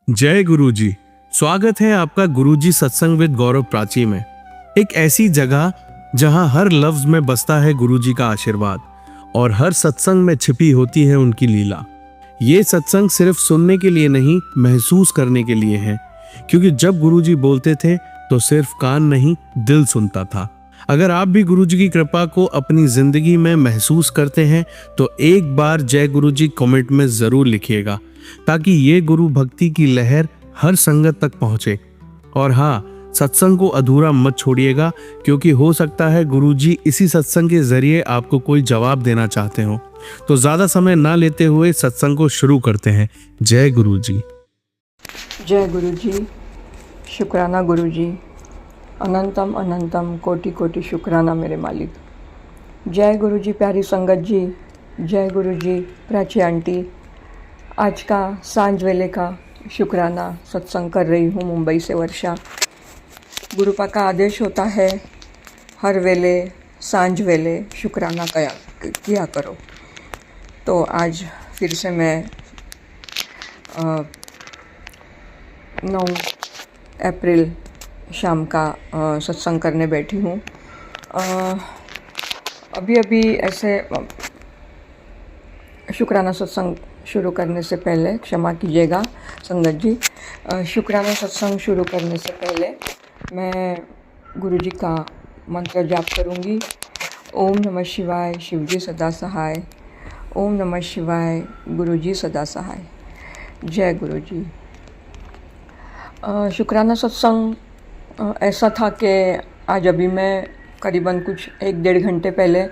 जय गुरुजी। स्वागत है आपका गुरुजी सत्संग विद गौरव प्राची में। एक ऐसी जगह जहां हर लफ्ज में बसता है गुरुजी का आशीर्वाद और हर सत्संग में छिपी होती है उनकी लीला। ये सत्संग सिर्फ सुनने के लिए नहीं, महसूस करने के लिए है, क्योंकि जब गुरुजी बोलते थे तो सिर्फ कान नहीं, दिल सुनता था। अगर आप भी गुरुजी की कृपा को अपनी जिंदगी में महसूस करते हैं तो एक बार जय गुरुजी कमेंट में जरूर लिखिएगा, ताकि ये गुरु भक्ति की लहर हर संगत तक पहुंचे। और हाँ, सत्संग को अधूरा मत छोड़िएगा, क्योंकि हो सकता है गुरुजी इसी सत्संग के जरिए आपको कोई जवाब देना चाहते हो। तो ज्यादा समय ना लेते हुए सत्संग को शुरू करते हैं। जय गुरुजी। जय गुरुजी। शुक्राना गुरुजी। अनंतम अनंतम कोटि कोटि शुक्राना मेरे मालिक। जय गुरुजी प्यारी संगत जी। जय गुरुजी प्राची आंटी। आज का सांझ वेले का शुक्राना सत्संग कर रही हूँ मुंबई से वर्षा। गुरुपा का आदेश होता है हर वेले सांझ वेले शुक्राना किया करो। तो आज फिर से मैं 9 अप्रैल शाम का सत्संग करने बैठी हूँ। अभी ऐसे शुक्राना सत्संग शुरू करने से पहले, क्षमा कीजिएगा संगत जी, शुक्राना सत्संग शुरू करने से पहले मैं गुरुजी का मंत्र जाप करूँगी। ओम नमः शिवाय, शिवजी सदा सहाय। ओम नमः शिवाय, गुरुजी सदा सहाय। जय गुरुजी। शुक्राना सत्संग ऐसा था कि आज अभी मैं करीबन कुछ 1-1.5 घंटे पहले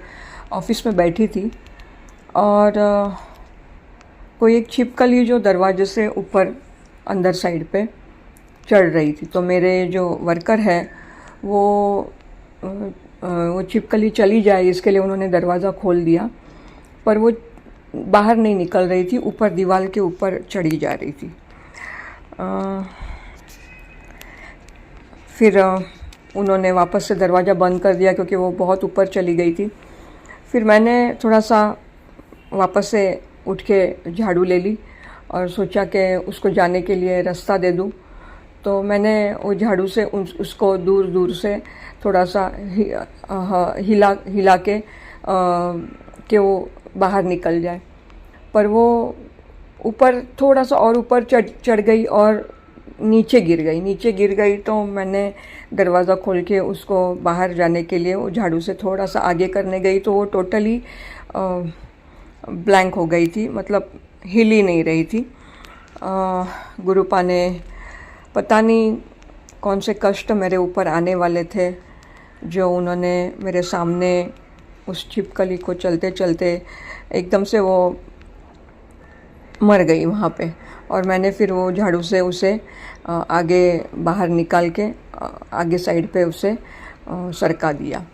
ऑफिस में बैठी थी और कोई एक छिपकली जो दरवाजे से ऊपर अंदर साइड पे चढ़ रही थी। तो मेरे जो वर्कर है वो छिपकली चली जाए इसके लिए उन्होंने दरवाज़ा खोल दिया, पर वो बाहर नहीं निकल रही थी, ऊपर दीवार के ऊपर चढ़ी जा रही थी। फिर उन्होंने वापस से दरवाज़ा बंद कर दिया क्योंकि वो बहुत ऊपर चली गई थी। फिर मैंने थोड़ा सा वापस से उठ के झाड़ू ले ली और सोचा कि उसको जाने के लिए रास्ता दे दूँ। तो मैंने वो झाड़ू से उसको दूर दूर से थोड़ा सा हिला के कि वो बाहर निकल जाए, पर वो ऊपर थोड़ा सा और ऊपर चढ़ गई और नीचे गिर गई। तो मैंने दरवाज़ा खोल के उसको बाहर जाने के लिए वो झाड़ू से थोड़ा सा आगे करने गई तो वो टोटली ब्लैंक हो गई थी, मतलब हिल ही नहीं रही थी। गुरुपा ने पता नहीं कौन से कष्ट मेरे ऊपर आने वाले थे जो उन्होंने मेरे सामने उस छिपकली को चलते चलते एकदम से वो मर गई वहाँ पे। और मैंने फिर वो झाड़ू से उसे आगे बाहर निकाल के आगे साइड पे उसे सरका दिया।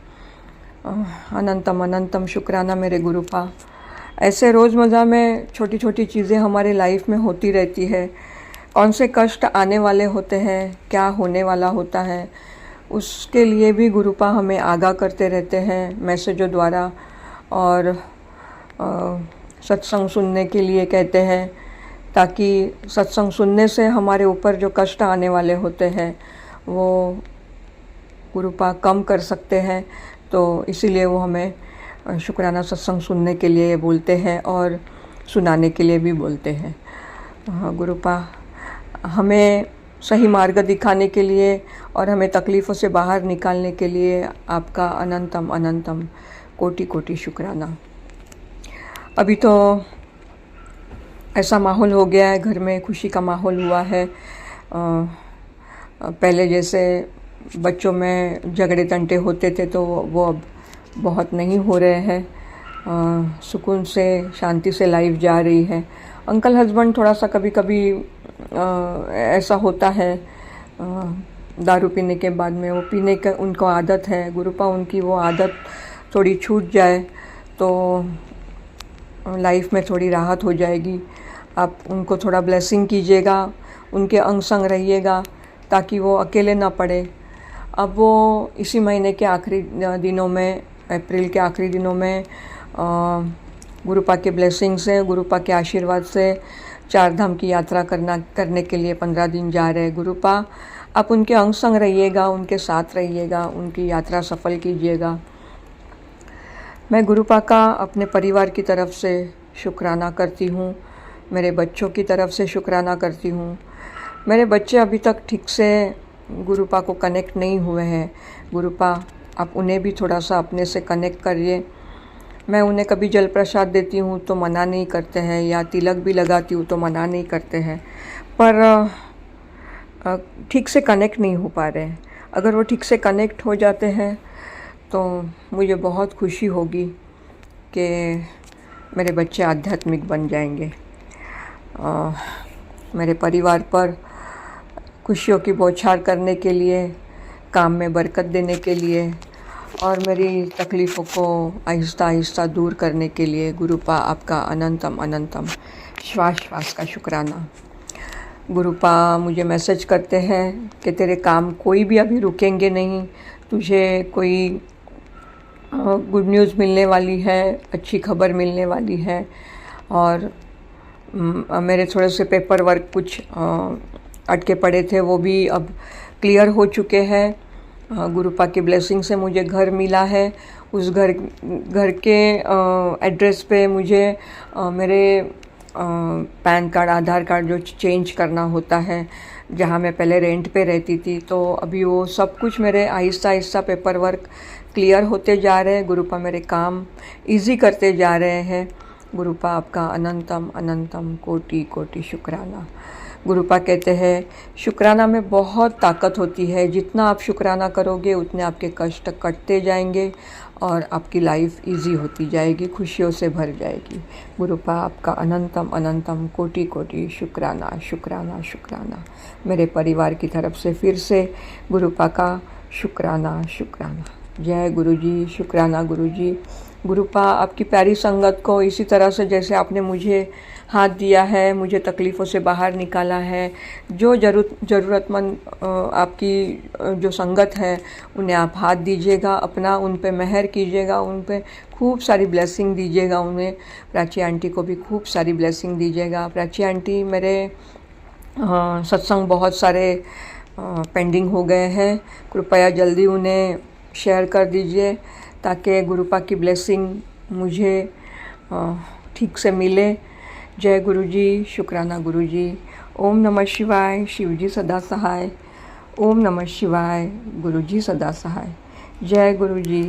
अनंतम अनंतम शुक्राना मेरे गुरुपा। ऐसे रोज़मर्रा में छोटी छोटी चीज़ें हमारे लाइफ में होती रहती है। कौन से कष्ट आने वाले होते हैं, क्या होने वाला होता है, उसके लिए भी गुरुपा हमें आगाह करते रहते हैं मैसेजों द्वारा और सत्संग सुनने के लिए कहते हैं, ताकि सत्संग सुनने से हमारे ऊपर जो कष्ट आने वाले होते हैं वो गुरुपा कम कर सकते हैं। तो इसीलिए वो हमें शुक्राना सत्संग सुनने के लिए बोलते हैं और सुनाने के लिए भी बोलते हैं। गुरुपा हमें सही मार्ग दिखाने के लिए और हमें तकलीफ़ों से बाहर निकालने के लिए आपका अनंतम अनंतम कोटि कोटि शुक्राना। अभी तो ऐसा माहौल हो गया है, घर में खुशी का माहौल हुआ है। पहले जैसे बच्चों में झगड़े तंटे होते थे तो वो अब बहुत नहीं हो रहे हैं। सुकून से, शांति से लाइफ जा रही है। अंकल हस्बैंड थोड़ा सा कभी कभी ऐसा होता है, दारू पीने के बाद में वो पीने का उनको आदत है। गुरुपा उनकी वो आदत थोड़ी छूट जाए तो लाइफ में थोड़ी राहत हो जाएगी। आप उनको थोड़ा ब्लेसिंग कीजिएगा, उनके अंग संग रहिएगा ताकि वो अकेले ना पड़े। अब वो इसी महीने के आखिरी दिनों में, अप्रैल के आखिरी दिनों में गुरुपा के ब्लेसिंग से, गुरुपा के आशीर्वाद से चार धाम की यात्रा करने के लिए 15 दिन जा रहे हैं। गुरुपा आप उनके अंग संग रहिएगा, उनके साथ रहिएगा, उनकी यात्रा सफल कीजिएगा। मैं गुरुपा का अपने परिवार की तरफ से शुक्राना करती हूँ, मेरे बच्चों की तरफ से शुक्राना करती हूँ। मेरे बच्चे अभी तक ठीक से गुरुपा को कनेक्ट नहीं हुए हैं। गुरुपा आप उन्हें भी थोड़ा सा अपने से कनेक्ट करिए। मैं उन्हें कभी जल प्रसाद देती हूँ तो मना नहीं करते हैं, या तिलक भी लगाती हूँ तो मना नहीं करते हैं, पर ठीक से कनेक्ट नहीं हो पा रहे हैं। अगर वो ठीक से कनेक्ट हो जाते हैं तो मुझे बहुत खुशी होगी कि मेरे बच्चे आध्यात्मिक बन जाएंगे। मेरे परिवार पर खुशियों की बौछार करने के लिए, काम में बरकत देने के लिए और मेरी तकलीफ़ों को आहिस्ता आहिस्ता दूर करने के लिए गुरुपा आपका अनंतम अनंतम श्वास श्वास का शुक्राना। गुरुपा मुझे मैसेज करते हैं कि तेरे काम कोई भी अभी रुकेंगे नहीं, तुझे कोई गुड न्यूज़ मिलने वाली है, अच्छी खबर मिलने वाली है। और मेरे थोड़े से पेपर वर्क कुछ अटके पड़े थे, वो भी अब क्लियर हो चुके हैं। गुरुपा की ब्लेसिंग से मुझे घर मिला है। उस घर के एड्रेस पे मुझे मेरे पैन कार्ड, आधार कार्ड जो चेंज करना होता है, जहाँ मैं पहले रेंट पे रहती थी, तो अभी वो सब कुछ मेरे Aahista Aahista paper work clear होते जा रहे हैं। गुरुपा मेरे काम इजी करते जा रहे हैं। गुरुपा आपका अनंतम अनंतम कोटि कोटि शुक्राना। गुरुपा कहते हैं शुक्राना में बहुत ताकत होती है। जितना आप शुक्राना करोगे उतने आपके कष्ट कटते जाएंगे और आपकी लाइफ इजी होती जाएगी, खुशियों से भर जाएगी। गुरुपा आपका अनंतम अनंतम कोटि कोटि शुक्राना शुक्राना शुक्राना। मेरे परिवार की तरफ से फिर से गुरुपा का शुक्राना शुक्राना। जय गुरुजी, शुक्राना गुरुजी। गुरुपा आपकी प्यारी संगत को इसी तरह से जैसे आपने मुझे हाथ दिया है, मुझे तकलीफ़ों से बाहर निकाला है, जो ज़रूरतमंद आपकी जो संगत है उन्हें आप हाथ दीजिएगा, अपना उन पे मेहर कीजिएगा, उन पे खूब सारी ब्लेसिंग दीजिएगा। उन्हें प्राची आंटी को भी खूब सारी ब्लेसिंग दीजिएगा। प्राची आंटी मेरे सत्संग बहुत सारे पेंडिंग हो गए हैं, कृपया जल्दी उन्हें शेयर कर दीजिए ताकि गुरुपा की ब्लेसिंग मुझे ठीक से मिले। जय गुरुजी, शुक्राना गुरुजी। ओम नमः शिवाय, शिवजी सदा सहाय। ओम नमः शिवाय, गुरुजी सदा सहाय। जय गुरुजी,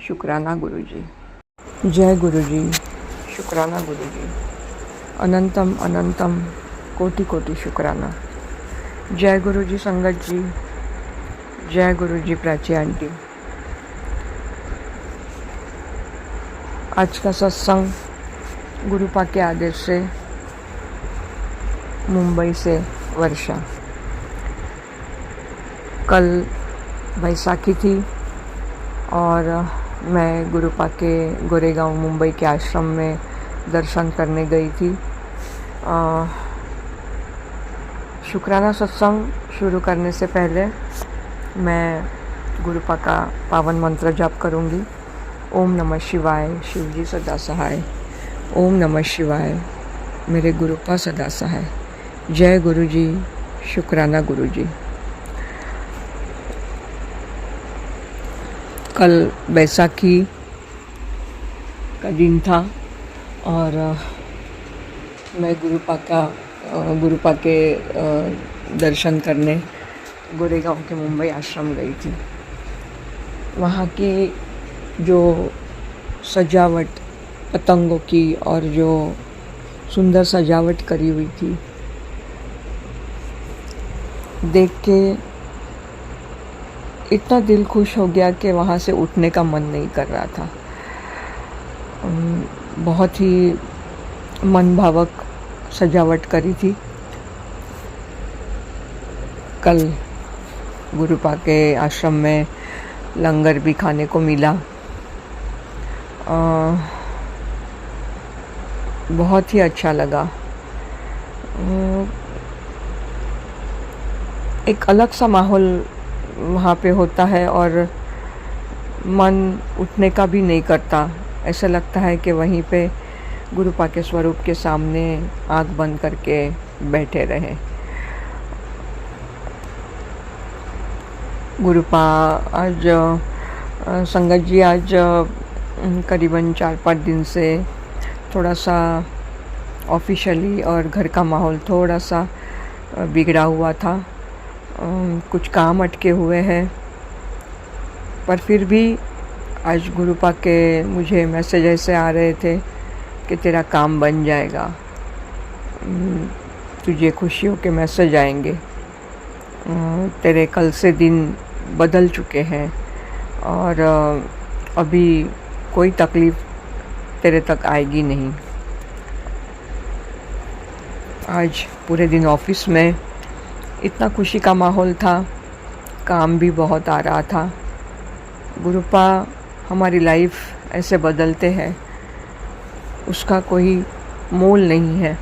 शुक्राना गुरुजी। जय गुरुजी, शुक्राना गुरुजी। अनंतम अनंतम कोटि कोटि शुक्राना। जय गुरुजी संगत जी। जय गुरुजी प्राची आंटी। आज का सत्संग गुरुपा के आदेश से मुंबई से वर्षा। कल बैसाखी थी और मैं गुरुपा के गोरेगांव मुंबई के आश्रम में दर्शन करने गई थी। शुक्राना सत्संग शुरू करने से पहले मैं गुरुपा का पावन मंत्र जाप करूंगी। ओम नमः शिवाय, शिवजी सदा सहाय। ओम नमः शिवाय, मेरे गुरुपा सदा सहाय। जय गुरुजी, शुक्राना गुरुजी। कल बैसाखी का दिन था और मैं गुरुपा के दर्शन करने गोरेगांव के मुंबई आश्रम गई थी। वहाँ की जो सजावट पतंगों की और जो सुंदर सजावट करी हुई थी, देख के इतना दिल खुश हो गया कि वहाँ से उठने का मन नहीं कर रहा था। बहुत ही मनभावक सजावट करी थी। कल गुरुपा के आश्रम में लंगर भी खाने को मिला। बहुत ही अच्छा लगा। एक अलग सा माहौल वहाँ पे होता है और मन उठने का भी नहीं करता। ऐसा लगता है कि वहीं पे गुरुपा के स्वरूप के सामने आंख बंद करके बैठे रहे। गुरुपा आज संगत जी आज करीबन 4-5 दिन से थोड़ा सा ऑफिशियली और घर का माहौल थोड़ा सा बिगड़ा हुआ था। कुछ काम अटके हुए हैं, पर फिर भी आज गुरुपा के मुझे मैसेज ऐसे आ रहे थे कि तेरा काम बन जाएगा, तुझे खुशियों के मैसेज आएंगे, तेरे कल से दिन बदल चुके हैं और अभी कोई तकलीफ़ तेरे तक आएगी नहीं। आज पूरे दिन ऑफिस में इतना खुशी का माहौल था, काम भी बहुत आ रहा था। गुरुपा हमारी लाइफ ऐसे बदलते हैं, उसका कोई मोल नहीं है।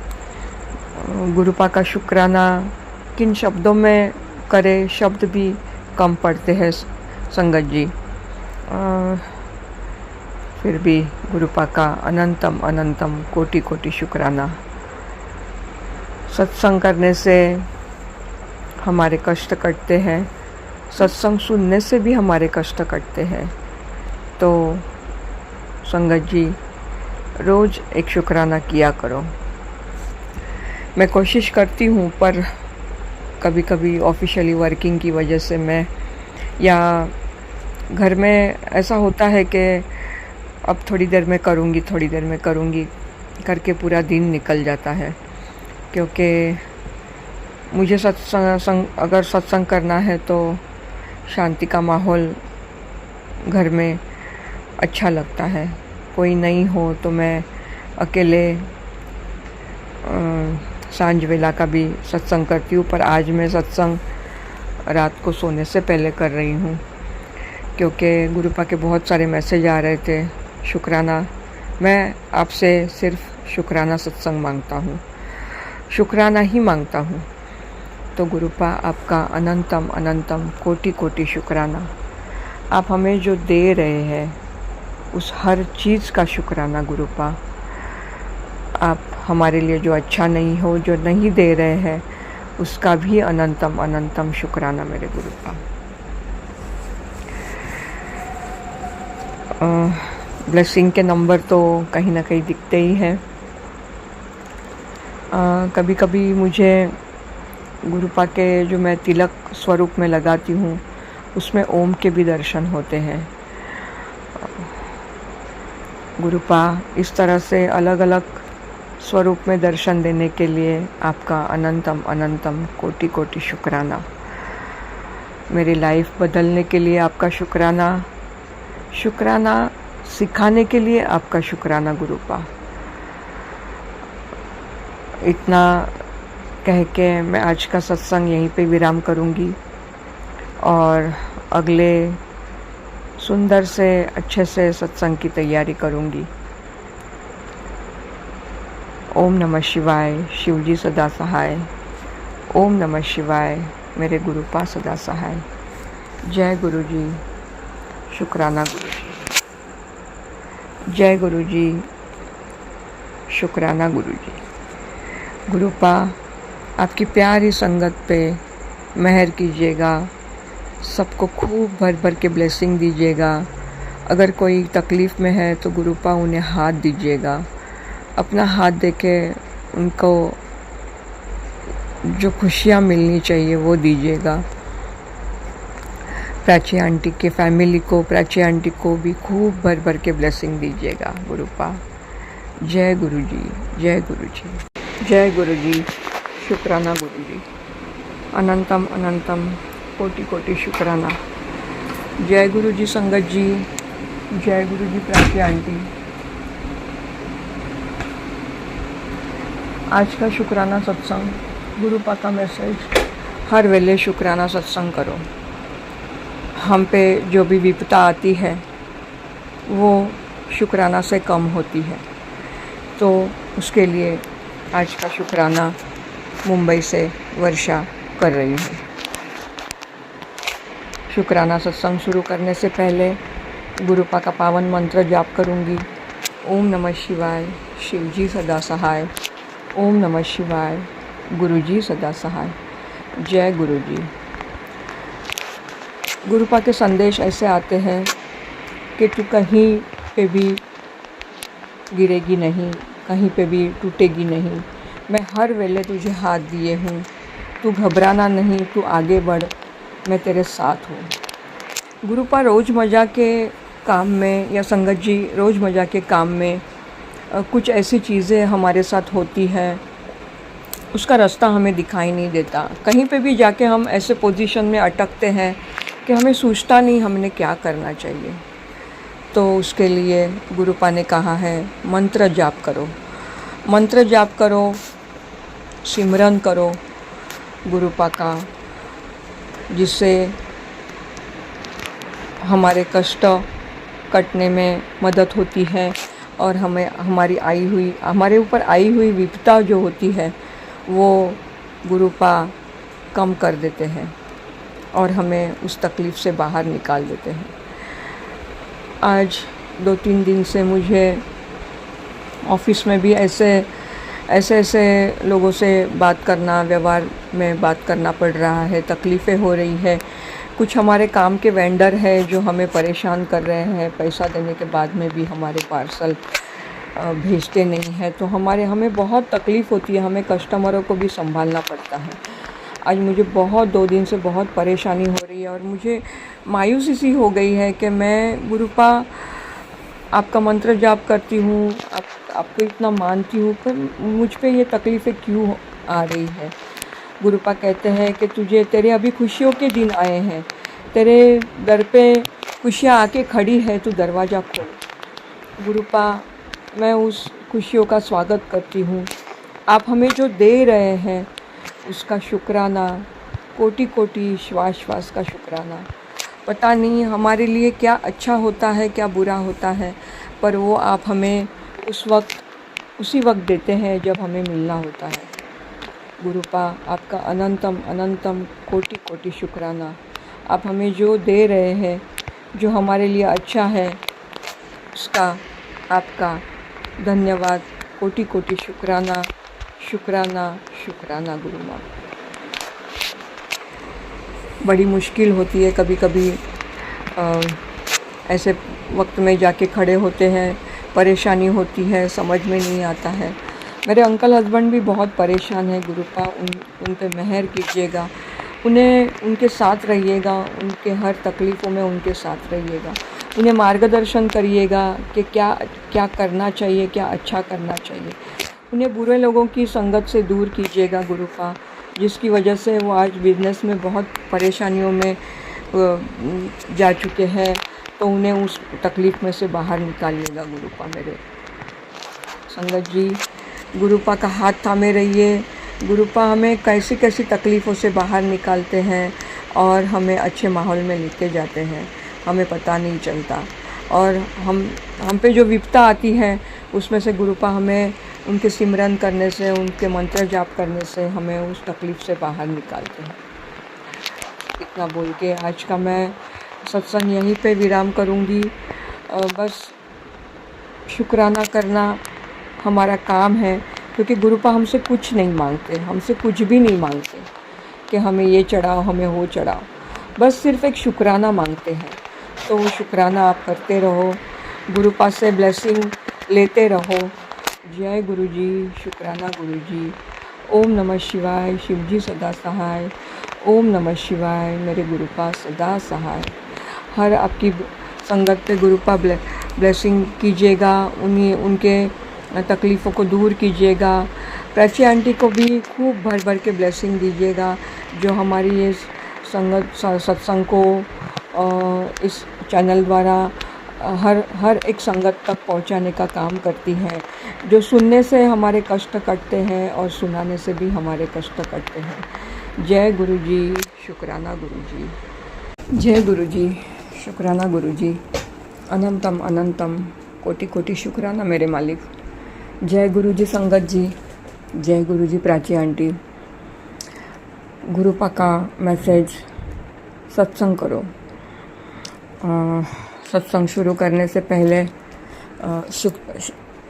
गुरुपा का शुक्राना किन शब्दों में करे, शब्द भी कम पड़ते हैं संगत जी। फिर भी गुरुपा का अनंतम अनंतम कोटि कोटि शुक्राना। सत्संग करने से हमारे कष्ट कटते हैं, सत्संग सुनने से भी हमारे कष्ट कटते हैं। तो संगत जी रोज़ एक शुक्राना किया करो। मैं कोशिश करती हूँ, पर कभी कभी ऑफिशियली वर्किंग की वजह से मैं या घर में ऐसा होता है कि अब थोड़ी देर में करूँगी करके पूरा दिन निकल जाता है। क्योंकि मुझे अगर सत्संग करना है तो शांति का माहौल घर में अच्छा लगता है। कोई नहीं हो तो मैं अकेले सांझ वेला का भी सत्संग करती हूँ, पर आज मैं सत्संग रात को सोने से पहले कर रही हूँ, क्योंकि गुरुपा के बहुत सारे मैसेज आ रहे थे। शुक्राना, मैं आपसे सिर्फ शुक्राना सत्संग मांगता हूँ, शुक्राना ही मांगता हूँ। तो गुरुपा आपका अनंतम अनंतम कोटि कोटि शुक्राना। आप हमें जो दे रहे हैं उस हर चीज़ का शुक्राना गुरुपा। आप हमारे लिए जो अच्छा नहीं हो, जो नहीं दे रहे हैं, उसका भी अनंतम अनंतम शुक्राना मेरे गुरुपा। ब्लेसिंग के नंबर तो कहीं ना कहीं दिखते ही हैं। कभी कभी मुझे गुरुपा के जो मैं तिलक स्वरूप में लगाती हूँ उसमें ओम के भी दर्शन होते हैं। गुरुपा इस तरह से अलग अलग स्वरूप में दर्शन देने के लिए आपका अनंतम अनंतम कोटि कोटि शुक्राना। मेरी लाइफ बदलने के लिए आपका शुक्राना, शुक्राना सिखाने के लिए आपका शुक्राना गुरुपा। इतना कह के मैं आज का सत्संग यहीं पे विराम करूंगी और अगले सुंदर से अच्छे से सत्संग की तैयारी करूंगी। ओम नमः शिवाय, शिवजी सदा सहाय। ओम नमः शिवाय, मेरे गुरुपा सदा सहाय। जय गुरु जी, शुक्राना गुरु जी। जय गुरु जी, शुक्राना गुरु जी। गुरुपा आपकी प्यारी संगत पे मेहर कीजिएगा, सबको खूब भर भर के ब्लेसिंग दीजिएगा। अगर कोई तकलीफ़ में है तो गुरुपा उन्हें हाथ दीजिएगा, अपना हाथ देके उनको जो खुशियाँ मिलनी चाहिए वो दीजिएगा। प्राची आंटी के फैमिली को, प्राची आंटी को भी खूब भर भर के ब्लेसिंग दीजिएगा गुरुपा। जय गुरु जी, जय गुरु जी, जय गुरु जी, शुक्राना गुरु जी। अनंतम अनंतम कोटि कोटि शुक्राना। जय गुरु जी संगत जी, जय गुरु जी प्राची आंटी। आज का शुक्राना सत्संग, गुरुपा का मैसेज, हर वेले शुक्राना सत्संग करो। हम पे जो भी विपदा आती है वो शुक्राना से कम होती है। तो उसके लिए आज का शुक्राना मुंबई से वर्षा कर रही हूँ। शुक्राना सत्संग शुरू करने से पहले गुरुपा का पावन मंत्र जाप करूँगी। ओम नमः शिवाय, शिवजी सदा सहाय। ओम नमः शिवाय। गुरुजी सदा सहाय। जय गुरुजी। गुरुपा के संदेश ऐसे आते हैं कि तू कहीं पे भी गिरेगी नहीं, कहीं पे भी टूटेगी नहीं। मैं हर वेले तुझे हाथ दिए हूँ, तू घबराना नहीं, तू आगे बढ़, मैं तेरे साथ हूँ। गुरुपा रोज़मर्रा के काम में या संगत जी रोज़मर्रा के काम में कुछ ऐसी चीज़ें हमारे साथ होती हैं, उसका रास्ता हमें दिखाई नहीं देता। कहीं पे भी जाके हम ऐसे पोजीशन में अटकते हैं कि हमें सूझता नहीं हमने क्या करना चाहिए। तो उसके लिए गुरुपा ने कहा है मंत्र जाप करो, मंत्र जाप करो, सिमरन करो गुरुपा का, जिससे हमारे कष्ट कटने में मदद होती है और हमें हमारे ऊपर आई हुई विपदा जो होती है वो गुरुपा कम कर देते हैं और हमें उस तकलीफ़ से बाहर निकाल देते हैं। आज 2-3 दिन से मुझे ऑफ़िस में भी ऐसे लोगों से बात करना, व्यवहार में बात करना पड़ रहा है, तकलीफ़ें हो रही है। कुछ हमारे काम के वेंडर हैं जो हमें परेशान कर रहे हैं, पैसा देने के बाद में भी हमारे पार्सल भेजते नहीं हैं, तो हमें बहुत तकलीफ़ होती है, हमें कस्टमरों को भी संभालना पड़ता है। आज मुझे 2 दिन से बहुत परेशानी हो रही है और मुझे मायूसी सी हो गई है कि मैं गुरुपा आपका मंत्र जाप करती हूँ, आपको इतना मानती हूँ, पर मुझ पे ये तकलीफ़ें क्यों आ रही है। गुरुपा कहते हैं कि तेरे अभी खुशियों के दिन आए हैं, तेरे दर पे खुशियाँ आके खड़ी है, तू दरवाज़ा खोल। गुरुपा मैं उस खुशियों का स्वागत करती हूँ। आप हमें जो दे रहे हैं उसका शुक्राना, कोटि कोटि श्वास श्वास का शुक्राना। पता नहीं हमारे लिए क्या अच्छा होता है, क्या बुरा होता है, पर वो आप हमें उसी वक्त देते हैं जब हमें मिलना होता है। गुरुपा आपका अनंतम अनंतम कोटि कोटि शुक्राना। आप हमें जो दे रहे हैं, जो हमारे लिए अच्छा है, उसका आपका धन्यवाद, कोटि कोटि शुक्राना, शुक्राना शुक्राना गुरु माँ। बड़ी मुश्किल होती है कभी कभी, ऐसे वक्त में जाके खड़े होते हैं, परेशानी होती है, समझ में नहीं आता है। मेरे अंकल हस्बैंड भी बहुत परेशान है। गुरुपा उन पे मेहर कीजिएगा, उनके साथ रहिएगा, उनके हर तकलीफ़ों में उनके साथ रहिएगा, उन्हें मार्गदर्शन करिएगा कि क्या करना चाहिए, क्या अच्छा करना चाहिए। उन्हें बुरे लोगों की संगत से दूर कीजिएगा गुरुपा, जिसकी वजह से वो आज बिज़नेस में बहुत परेशानियों में जा चुके हैं, तो उन्हें उस तकलीफ़ में से बाहर निकालिएगा गुरुपा। मेरे संगत जी गुरुपा का हाथ थामे रहिए। गुरुपा हमें कैसी कैसी तकलीफ़ों से बाहर निकालते हैं और हमें अच्छे माहौल में लेके जाते हैं, हमें पता नहीं चलता। और हम पे जो विपदा आती है उसमें से गुरुपा हमें उनके सिमरन करने से, उनके मंत्र जाप करने से हमें उस तकलीफ़ से बाहर निकालते हैं। इतना बोल के आज का मैं सत्संग यहीं पे विराम करूँगी। बस शुक्राना करना हमारा काम है, क्योंकि गुरुपा हमसे कुछ नहीं मांगते, हमसे कुछ भी नहीं मांगते कि हमें ये चढ़ाओ, हमें वो चढ़ाओ, बस सिर्फ़ एक शुक्राना मांगते हैं। तो वो शुक्राना आप करते रहो, गुरुपा से ब्लेसिंग लेते रहो। जय गुरुजी, शुक्राना गुरुजी। ओम नमः शिवाय, शिवजी सदा सहाय। ओम नमः शिवाय, मेरे गुरुपा सदा सहाय। हर आपकी संगत पे गुरुपा ब्लेसिंग कीजिएगा, उनके तकलीफ़ों को दूर कीजिएगा। प्राची आंटी को भी खूब भर भर के ब्लेसिंग दीजिएगा, जो हमारी ये सत्संग को इस चैनल द्वारा हर एक संगत तक पहुंचाने का काम करती हैं, जो सुनने से हमारे कष्ट कटते हैं और सुनाने से भी हमारे कष्ट कटते हैं। जय गुरुजी, शुक्राना गुरुजी। जय गुरुजी, शुक्राना गुरुजी। अनंतम अनंतम कोटि कोटि शुक्राना मेरे मालिक। जय गुरुजी संगत जी, जय गुरुजी प्राची आंटी। गुरुपा का मैसेज, सत्संग करो। सत्संग शुरू करने से पहले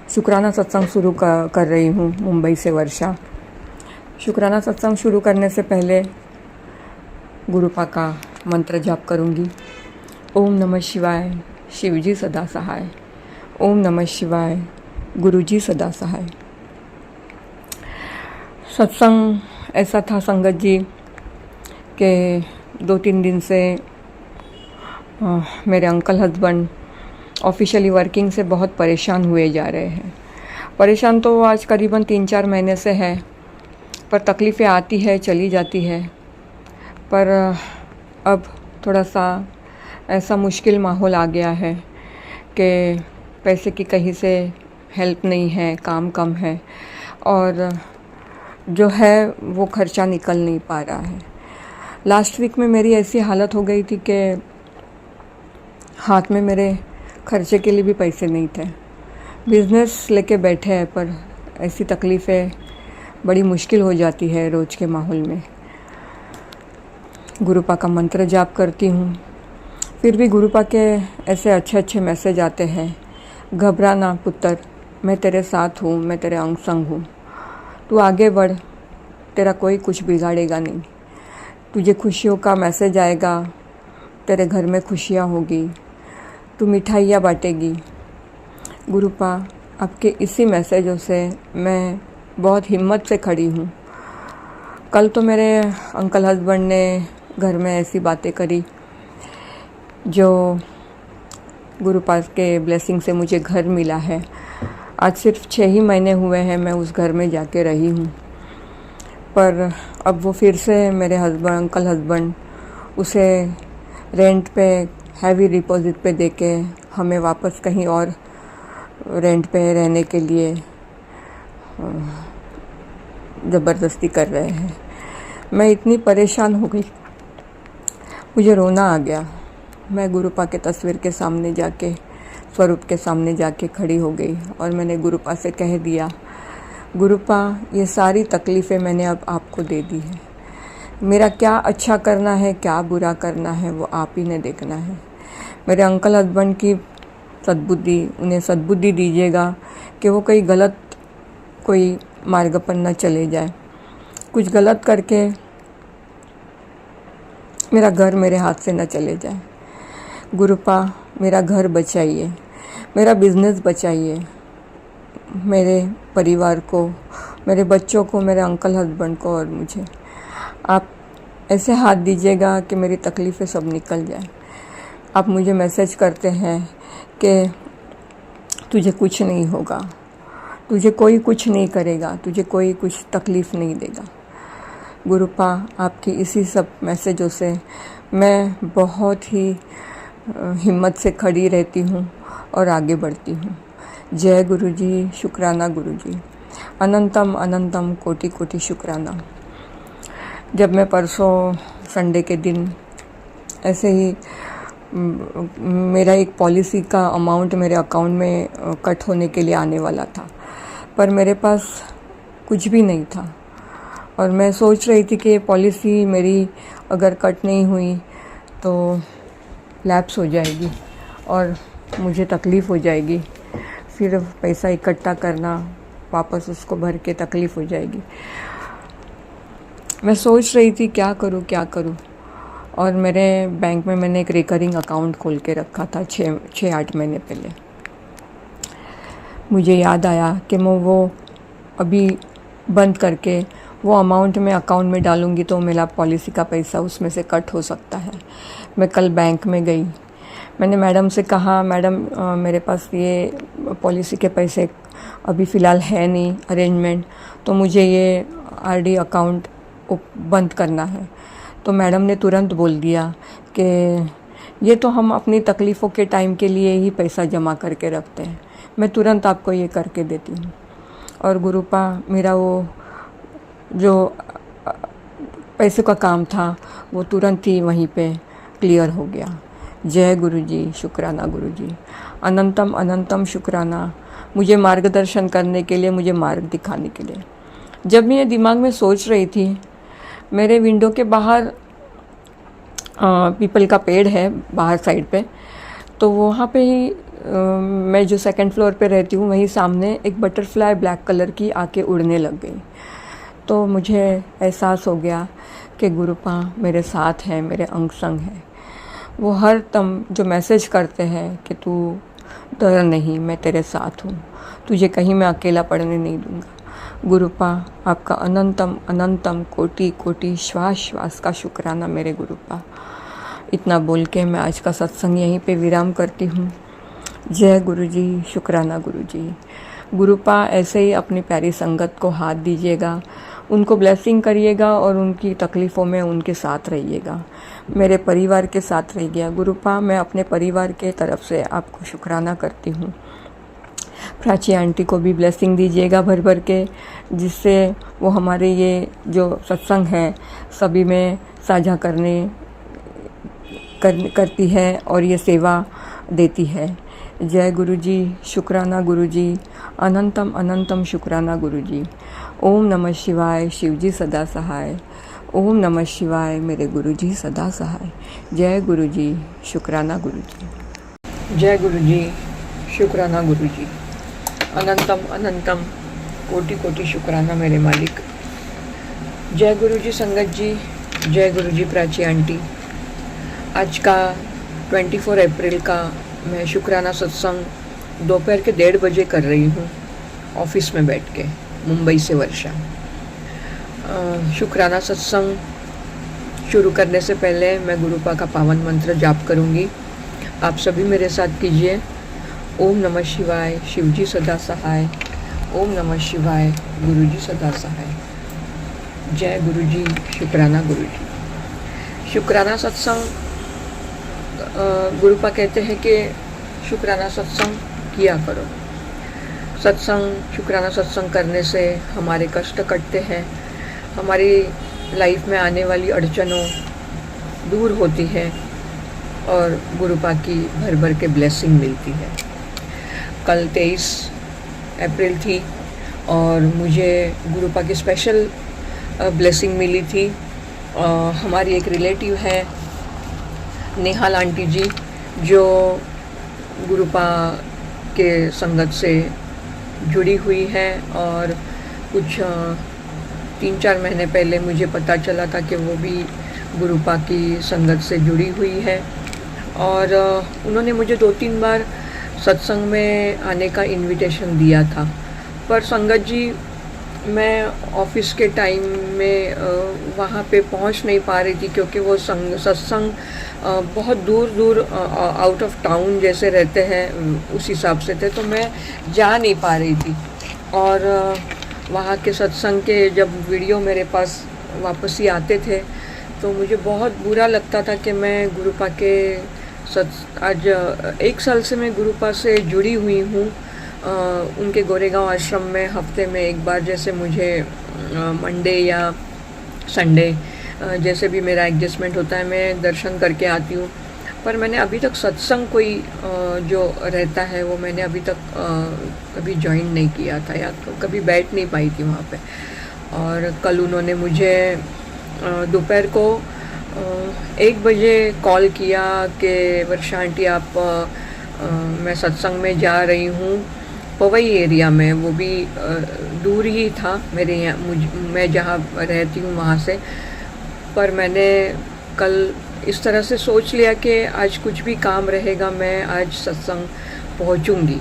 शुक्राना सत्संग शुरू कर रही हूँ मुंबई से वर्षा। शुक्राना सत्संग शुरू करने से पहले गुरुपा का मंत्र जाप करूँगी। ओम नमः शिवाय, शिवजी सदा सहाय। ओम नमः शिवाय, गुरुजी सदा सहाय। सत्संग ऐसा था संगत जी कि 2-3 दिन से मेरे अंकल हस्बैंड ऑफिशियली वर्किंग से बहुत परेशान हुए जा रहे हैं। परेशान तो आज करीबन 3-4 महीने से है, पर तकलीफ़ें आती है चली जाती है। पर अब थोड़ा सा ऐसा मुश्किल माहौल आ गया है कि पैसे की कहीं से हेल्प नहीं है, काम कम है और जो है वो खर्चा निकल नहीं पा रहा है। लास्ट वीक में मेरी ऐसी हालत हो गई थी कि हाथ में मेरे खर्चे के लिए भी पैसे नहीं थे। बिज़नेस लेके बैठे हैं पर ऐसी तकलीफ़ें बड़ी मुश्किल हो जाती है रोज़ के माहौल में। गुरुपा का मंत्र जाप करती हूँ, फिर भी गुरुपा के ऐसे अच्छे अच्छे मैसेज आते हैं। घबरा ना पुत्र, मैं तेरे साथ हूँ, मैं तेरे अंग संग हूँ। तू आगे बढ़, तेरा कोई कुछ बिगाड़ेगा नहीं। तुझे खुशियों का मैसेज आएगा, तेरे घर में खुशियाँ होगी, तू मिठाइयाँ बांटेगी। गुरुपा आपके इसी मैसेजों से मैं बहुत हिम्मत से खड़ी हूँ। कल तो मेरे अंकल हस्बैंड ने घर में ऐसी बातें करी जो गुरुपा के ब्लेसिंग से मुझे घर मिला है। आज सिर्फ 6 ही महीने हुए हैं मैं उस घर में जाके रही हूँ, पर अब वो फिर से मेरे अंकल हस्बैंड उसे रेंट पे हैवी डिपॉजिट पे देके हमें वापस कहीं और रेंट पे रहने के लिए ज़बरदस्ती कर रहे हैं। मैं इतनी परेशान हो गई, मुझे रोना आ गया। मैं गुरुपा के तस्वीर के सामने जाके, स्वरूप के सामने जाके खड़ी हो गई और मैंने गुरुपा से कह दिया, गुरुपा ये सारी तकलीफ़ें मैंने अब आपको दे दी है। मेरा क्या अच्छा करना है, क्या बुरा करना है, वो आप ही ने देखना है। मेरे अंकल हस्बैंड की सद्बुद्धि, उन्हें सद्बुद्धि दीजिएगा कि वो कहीं गलत कोई मार्ग पर न चले जाए, कुछ गलत करके मेरा घर मेरे हाथ से न चले जाए। गुरुपा मेरा घर बचाइए, मेरा बिज़नेस बचाइए, मेरे परिवार को, मेरे बच्चों को, मेरे अंकल हस्बैंड को और मुझे। आप ऐसे हाथ दीजिएगा कि मेरी तकलीफ़ें सब निकल जाए। आप मुझे मैसेज करते हैं कि तुझे कुछ नहीं होगा, तुझे कोई कुछ नहीं करेगा, तुझे कोई कुछ तकलीफ़ नहीं देगा। गुरुपा आपकी इसी सब मैसेजों से मैं बहुत ही हिम्मत से खड़ी रहती हूँ और आगे बढ़ती हूँ। जय गुरुजी, शुक्राना गुरुजी, अनंतम अनंतम कोटि कोटि शुक्राना। जब मैं परसों संडे के दिन ऐसे ही मेरा एक पॉलिसी का अमाउंट मेरे अकाउंट में कट होने के लिए आने वाला था, पर मेरे पास कुछ भी नहीं था और मैं सोच रही थी कि ये पॉलिसी मेरी अगर कट नहीं हुई तो लैप्स हो जाएगी और मुझे तकलीफ़ हो जाएगी। फिर पैसा इकट्ठा करना, वापस उसको भर के तकलीफ़ हो जाएगी। मैं सोच रही थी क्या करूं और मेरे बैंक में मैंने एक रिकरिंग अकाउंट खोल के रखा था 6-8 महीने पहले। मुझे याद आया कि मैं वो अभी बंद करके वो अमाउंट मैं अकाउंट में डालूंगी तो मेरा पॉलिसी का पैसा उसमें से कट हो सकता है। मैं कल बैंक में गई, मैंने मैडम से कहा, मैडम मेरे पास ये पॉलिसी के पैसे अभी फ़िलहाल है नहीं अरेंजमेंट, तो मुझे ये आरडी अकाउंट बंद करना है। तो मैडम ने तुरंत बोल दिया कि ये तो हम अपनी तकलीफ़ों के टाइम के लिए ही पैसा जमा करके रखते हैं, मैं तुरंत आपको ये करके देती हूँ। और गुरुपा मेरा वो जो पैसे का काम था वो तुरंत ही वहीं पे क्लियर हो गया। जय गुरुजी, शुक्राना गुरुजी, अनंतम अनंतम शुक्राना मुझे मार्गदर्शन करने के लिए, मुझे मार्ग दिखाने के लिए। जब मैं ये दिमाग में सोच रही थी, मेरे विंडो के बाहर पीपल का पेड़ है बाहर साइड पे, तो वहाँ पे ही मैं जो सेकंड फ्लोर पे रहती हूँ वहीं सामने एक बटरफ्लाई ब्लैक कलर की आके उड़ने लग गई। तो मुझे एहसास हो गया कि गुरुपा मेरे साथ हैं, मेरे अंग संग हैं। वो हर दम जो मैसेज करते हैं कि तू डर नहीं, मैं तेरे साथ हूँ, तुझे कहीं मैं अकेला पड़ने नहीं दूँगा। गुरुपा आपका अनंतम अनंतम कोटि कोटि श्वास श्वास का शुक्राना मेरे गुरुपा। इतना बोल के मैं आज का सत्संग यहीं पे विराम करती हूँ। जय गुरुजी, शुक्राना गुरुजी। गुरुपा ऐसे ही अपनी प्यारी संगत को हाथ दीजिएगा, उनको ब्लेसिंग करिएगा और उनकी तकलीफ़ों में उनके साथ रहिएगा, मेरे परिवार के साथ रहिएगा। गुरुपा मैं अपने परिवार के तरफ से आपको शुक्राना करती हूँ। प्राची आंटी को भी ब्लेसिंग दीजिएगा भर भर के, जिससे वो हमारे ये जो सत्संग है सभी में साझा करती है और ये सेवा देती है। जय गुरुजी, शुक्राना गुरुजी, अनंतम अनंतम शुक्राना गुरुजी। ओम नमः शिवाय, शिवजी सदा सहाय। ओम नमः शिवाय, मेरे गुरुजी सदा सहाय। जय गुरुजी, शुक्राना गुरुजी। जय गुरुजी, शुक्राना गुरुजी। अनंतम अनंतम कोटि कोटि शुक्राना मेरे मालिक। जय गुरुजी संगत जी, जय गुरुजी प्राची आंटी। आज का 24 अप्रैल का मैं शुक्राना सत्संग दोपहर के 1:30 बजे कर रही हूँ, ऑफिस में बैठ के, मुंबई से वर्षा। शुक्राना सत्संग शुरू करने से पहले मैं गुरुपा का पावन मंत्र जाप करूँगी। आप सभी मेरे साथ कीजिए। ओम नमः शिवाय, शिवजी सदा सहाय। ओम नमः शिवाय, गुरुजी सदा सहाय। जय गुरुजी, शुक्राना गुरुजी। शुक्राना सत्संग गुरुपा कहते हैं कि शुक्राना सत्संग किया करो। शुक्राना सत्संग करने से हमारे कष्ट कटते हैं, हमारी लाइफ में आने वाली अड़चनों दूर होती है और गुरुपा की भर भर के ब्लेसिंग मिलती है। कल 23 अप्रैल थी और मुझे गुरुपा की स्पेशल ब्लेसिंग मिली थी। हमारी एक रिलेटिव है नेहाल आंटी जी, जो गुरुपा के संगत से जुड़ी हुई है और कुछ 3-4 महीने पहले मुझे पता चला था कि वो भी गुरुपा की संगत से जुड़ी हुई है और उन्होंने मुझे 2-3 बार सत्संग में आने का इनविटेशन दिया था। पर संगत जी, मैं ऑफिस के टाइम में वहाँ पे पहुँच नहीं पा रही थी, क्योंकि वो सत्संग बहुत दूर दूर आउट ऑफ टाउन जैसे रहते हैं उस हिसाब से थे, तो मैं जा नहीं पा रही थी। और वहाँ के सत्संग के जब वीडियो मेरे पास वापस ही आते थे तो मुझे बहुत बुरा लगता था कि मैं गुरुपा के आज 1 साल से मैं गुरुपा से जुड़ी हुई हूँ। उनके गोरेगांव आश्रम में हफ्ते में एक बार, जैसे मुझे मंडे या संडे जैसे भी मेरा एडजस्टमेंट होता है, मैं दर्शन करके आती हूँ। पर मैंने अभी तक सत्संग कोई जो रहता है वो मैंने अभी तक कभी ज्वाइन नहीं किया था या कभी बैठ नहीं पाई थी वहाँ पे। और कल उन्होंने मुझे दोपहर को 1 बजे कॉल किया कि वर्षा आंटी आप मैं सत्संग में जा रही हूँ पवई एरिया में, वो भी दूर ही था मेरे यहाँ, मैं जहाँ रहती हूँ वहाँ से। पर मैंने कल इस तरह से सोच लिया कि आज कुछ भी काम रहेगा मैं आज सत्संग पहुँचूँगी।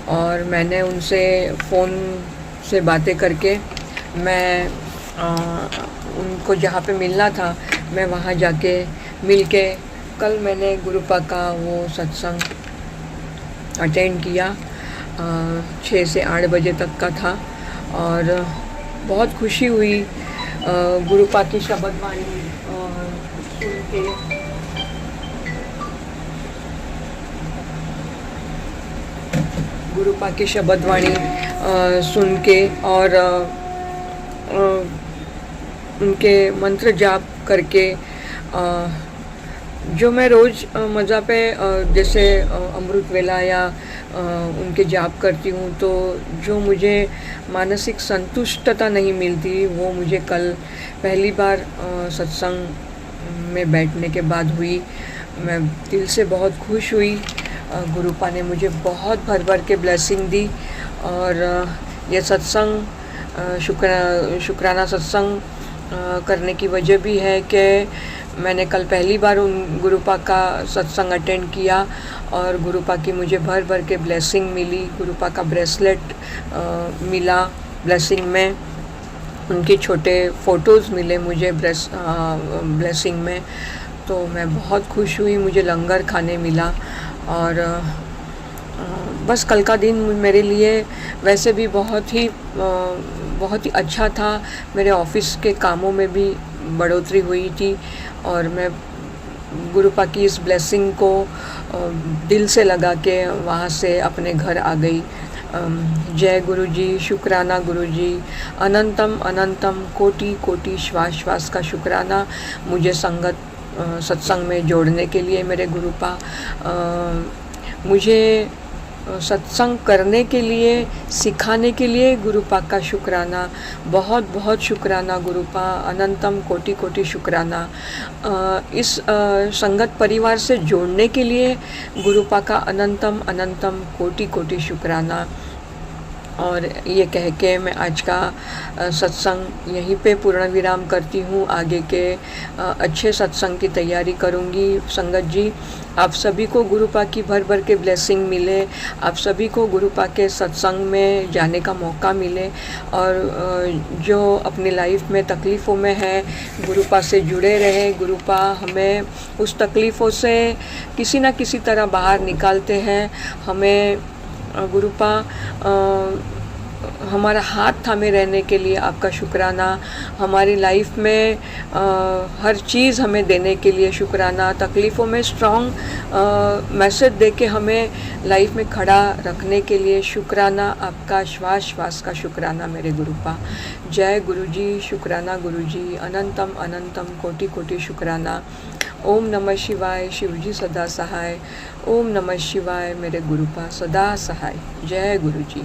और मैंने उनसे फ़ोन से बातें करके मैं उनको जहाँ पे मिलना था मैं वहाँ जाके मिल के कल मैंने गुरुपा का वो सत्संग अटेंड किया। 6 से 8 बजे तक का था और बहुत खुशी हुई गुरुपा की शब्द वाणी सुन के। गुरुपा की शब्द वाणी सुन के और उनके मंत्र जाप करके जो मैं रोज़ मज़ा पे जैसे अमृत वेला या उनके जाप करती हूँ, तो जो मुझे मानसिक संतुष्टता नहीं मिलती वो मुझे कल पहली बार सत्संग में बैठने के बाद हुई। मैं दिल से बहुत खुश हुई गुरुपा ने मुझे बहुत भर भर के ब्लेसिंग दी और ये सत्संग शुक्राना सत्संग करने की वजह भी है कि मैंने कल पहली बार उन गुरुपा का सत्संग अटेंड किया और गुरुपा की मुझे भर भर के ब्लेसिंग मिली। गुरुपा का ब्रेसलेट मिला ब्लेसिंग में, उनके छोटे फ़ोटोज़ मिले मुझे ब्लेसिंग में, तो मैं बहुत खुश हुई। मुझे लंगर खाने मिला और बस कल का दिन मेरे लिए वैसे भी बहुत ही अच्छा था। मेरे ऑफिस के कामों में भी बढ़ोतरी हुई थी और मैं गुरुपा की इस ब्लेसिंग को दिल से लगा के वहाँ से अपने घर आ गई। जय गुरुजी, शुक्राना गुरुजी, अनंतम अनंतम कोटि कोटि श्वास श्वास का शुक्राना मुझे सत्संग में जोड़ने के लिए मेरे गुरुपा, मुझे सत्संग करने के लिए सिखाने के लिए गुरुपा का शुक्राना, बहुत बहुत शुक्राना गुरुपा, अनंतम कोटि कोटि शुक्राना। इस संगत परिवार से जोड़ने के लिए गुरुपा का अनंतम अनंतम कोटि कोटि शुक्राना। और ये कह के मैं आज का सत्संग यहीं पे पूर्ण विराम करती हूँ। आगे के अच्छे सत्संग की तैयारी करूँगी। संगत जी, आप सभी को गुरुपा की भर भर के ब्लेसिंग मिले, आप सभी को गुरुपा के सत्संग में जाने का मौका मिले और जो अपनी लाइफ में तकलीफ़ों में है गुरुपा से जुड़े रहे। गुरुपा हमें उस तकलीफ़ों से किसी न किसी तरह बाहर निकालते हैं। हमें गुरुपा हमारा हाथ थामे रहने के लिए आपका शुक्राना, हमारी लाइफ में हर चीज़ हमें देने के लिए शुक्राना, तकलीफ़ों में स्ट्रॉन्ग मैसेज दे के हमें लाइफ में खड़ा रखने के लिए शुक्राना, आपका श्वास श्वास का शुक्राना मेरे गुरुपा। जय गुरुजी, शुक्राना गुरुजी, अनंतम अनंतम कोटि कोटि शुक्राना। ओम नमः शिवाय, शिवजी सदा सहाय। ओम नमः शिवाय, मेरे गुरुपा सदा सहाय। जय गुरुजी।